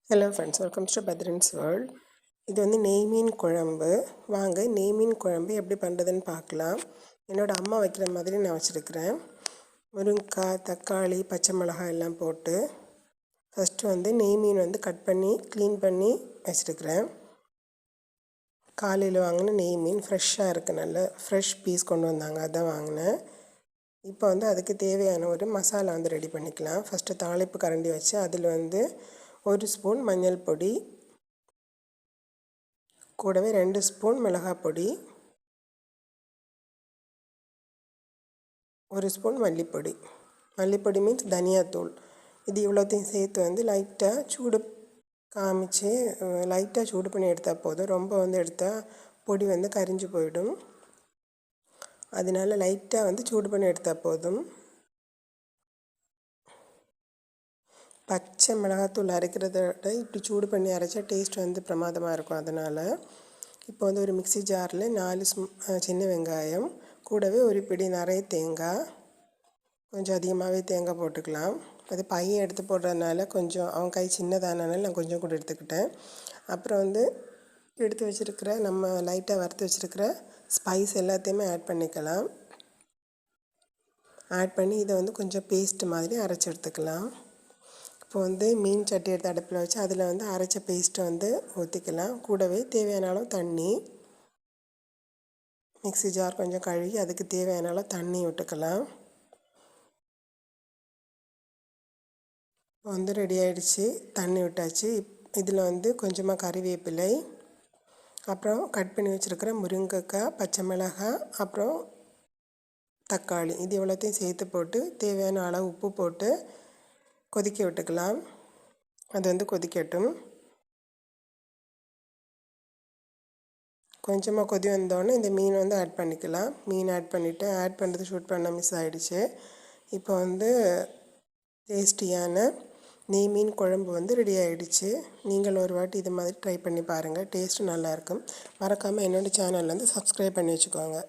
Hello friends, welcome to பத்ரன்ஸ் world. இது வந்து நெய் மீன் குழம்பு. வாங்க நெய் மீன் குழம்பு எப்படி பண்ணுறதுன்னு பார்க்கலாம். என்னோடய அம்மா வைக்கிற மாதிரி நான் வச்சுருக்கிறேன். முருங்கைக்காய், தக்காளி, பச்சை மிளகாய் எல்லாம் போட்டு ஃபஸ்ட்டு வந்து நெய் மீன் வந்து கட் பண்ணி க்ளீன் பண்ணி வச்சுருக்கிறேன். காலையில் வாங்கின நெய் மீன் ஃப்ரெஷ்ஷாக இருக்குது, நல்ல ஃப்ரெஷ் பீஸ் கொண்டு வந்தாங்க, அதான் வாங்கினேன். இப்போ வந்து அதுக்கு தேவையான ஒரு மசாலா வந்து ரெடி பண்ணிக்கலாம். ஃபஸ்ட்டு தாளிப்பு கரண்டி வச்சு அதில் வந்து 1 ஸ்பூன் மஞ்சள் பொடி, கூடவே 2 ஸ்பூன் மிளகாய் பொடி, 1 ஸ்பூன் மல்லிப்பொடி. மல்லிப்பொடி மீன்ஸ் தனியாத்தூள். இது இவ்வளோத்தையும் சேர்த்து வந்து லைட்டாக சூடு காமிச்சு லைட்டாக சூடு பண்ணி எடுத்தால் போதும். ரொம்ப வந்து எடுத்தால் பொடி வந்து கரிஞ்சு போயிடும். அதனால லைட்டாக வந்து சூடு பண்ணி எடுத்தால் போதும். பச்சை மிளகாத்தூள் அரைக்கிறத விட இப்படி சூடு பண்ணி அரைச்சா டேஸ்ட் வந்து பிரமாதமாக இருக்கும். அதனால் இப்போ வந்து ஒரு மிக்ஸி ஜாரில் 4 சின்ன வெங்காயம், கூடவே ஒரு பிடி நிறைய தேங்காய், கொஞ்சம் அதிகமாகவே தேங்காய் போட்டுக்கலாம். அது பையன் எடுத்து போடுறதுனால கொஞ்சம் அவன் கை சின்னதானால நான் கொஞ்சம் கூட எடுத்துக்கிட்டேன். அப்புறம் வந்து எடுத்து வச்சுருக்கிற நம்ம லைட்டாக வறுத்து வச்சுருக்கிற ஸ்பைஸ் எல்லாத்தையுமே ஆட் பண்ணிக்கலாம். ஆட் பண்ணி இதை வந்து கொஞ்சம் பேஸ்ட் மாதிரி அரைச்சி எடுத்துக்கலாம். இப்போ வந்து மீன் சட்டி எடுத்து அடுப்பில் வச்சு அதில் வந்து அரைச்ச பேஸ்ட்டை வந்து ஊற்றிக்கலாம். கூடவே தேவையான அளவு தண்ணி, மிக்ஸி ஜார் கொஞ்சம் கழுவி அதுக்கு தேவையான அளவு தண்ணி விட்டுக்கலாம். வந்து ரெடி ஆகிடுச்சு, தண்ணி விட்டாச்சு. இதில் வந்து கொஞ்சமாக கறிவேப்பிலை, அப்புறம் கட் பண்ணி வச்சுருக்கிற முருங்கைக்காய், பச்சை மிளகாய், அப்புறம் தக்காளி, இது எவ்வளோத்தையும் சேர்த்து போட்டு தேவையான அளவு உப்பு போட்டு கொதிக்க விட்டுக்கலாம். அது வந்து கொதிக்கட்டும். கொஞ்சமாக கொதி வந்தோடனே இந்த மீன் வந்து ஆட் பண்ணிக்கலாம். மீன் ஆட் பண்ணிவிட்டு ஆட் பண்ணுறது ஷூட் பண்ண மிஸ் ஆகிடுச்சு. இப்போ வந்து டேஸ்டியான நெய் மீன் குழம்பு வந்து ரெடி ஆகிடுச்சு. நீங்கள் ஒரு வாட்டி இது மாதிரி ட்ரை பண்ணி பாருங்கள், டேஸ்ட்டு நல்லாயிருக்கும். மறக்காமல் என்னோடய சேனல் வந்து சப்ஸ்கிரைப் பண்ணி வச்சுக்கோங்க.